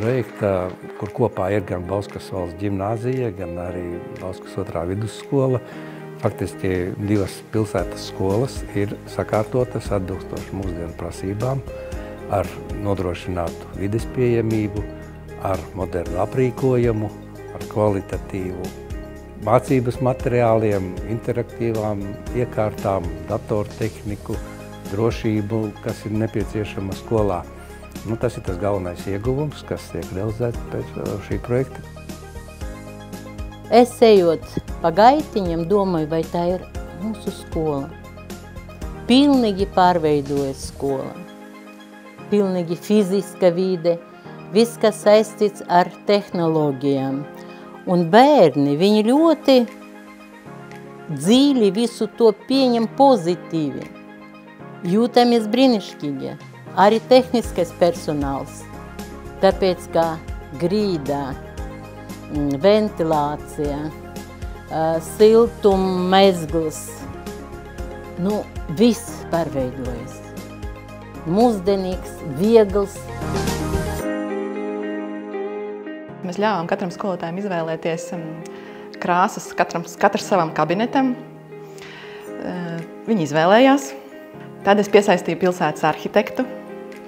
projekta, kur kopā ir gan Bauskas valsts ģimnāzija, gan arī Bauskas 2. vidusskola. Faktiski 2 pilsētas skolas ir sakārtotas atbilstoši mūsdienu prasībām, ar nodrošinātu vides pieejamību, ar modernu aprīkojumu, ar kvalitatīvu mācības materiāliem, interaktīvām iekārtām, datortehniku, drošību, kas ir nepieciešama skolā. Tas ir tas galvenais ieguvums, kas tiek realizēts pēc šī projekta. Es ejot pa gaitiņam, domāju, vai tā ir mūsu skola. Pilnīgi pārveidojas skola. Pilnīgi fiziska vide, viss, kas saistīts ar tehnoloģijām. Un bērni, viņi ļoti dziļi visu to pieņem pozitīvi. Jūtamies brīnišķīgi, arī tehniskais personāls. Tāpēc, kā grīdā, ventilācija, siltummezgls, viss pārveidojas. Mūsdienīgs, viegls. Mēs ļāvām katram skolotājam izvēlēties krāsas katrs savam kabinetam. Viņi izvēlējās. Tad es piesaistīju pilsētas arhitektu.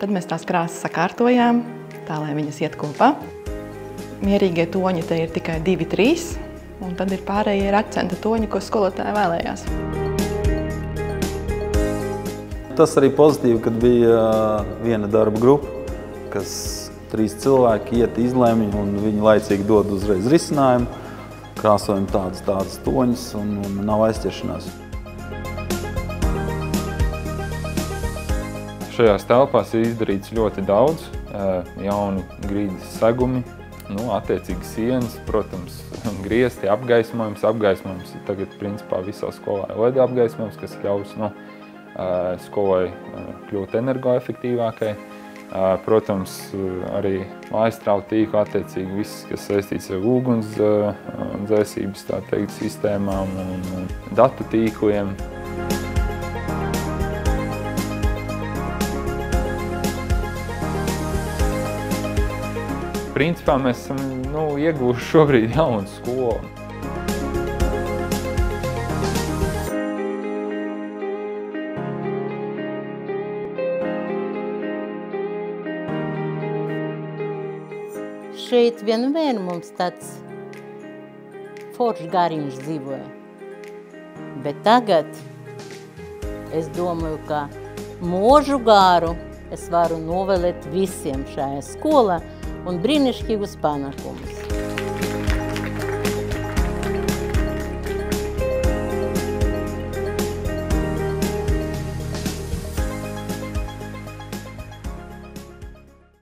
Tad mēs tās krāsas sakārtojām, tā lai viņas iet kopā. Mierīgie toņi te ir tikai 2, 3, un tad ir pārējie ir akcenta toņi, ko skolotāji vēlējās. Tas arī pozitīvi, kad bija viena darba grupa, kas 3 cilvēki iet izlemj, un viņi laicīgi dod uzreiz risinājumu, krāsojam tādas toņas, un nav aizķeršanās. Šajās telpās ir izdarīts ļoti daudz, jauni grīdas segumi, attiecīgi sienas, protams, griesti, apgaismojums. Apgaismojums ir tagad principā visā skolā LED apgaismojums, kas ļaus skolai kļūt energoefektīvākai. Protams, arī mājstrāvu tīklu attiecīgi viss, kas saistīts ar ugunsdzēsības, tā teikt, sistēmām un datu tīkliem. Principā mēs esam ieguvuši šobrīd jaunu skolu. Šeit vienmēr mums tāds foršs gariņš dzīvoja. Bet tagad es domāju, ka mūžu garu es varu novēlēt visiem šajā skolā un brīnišķīgus panākumus.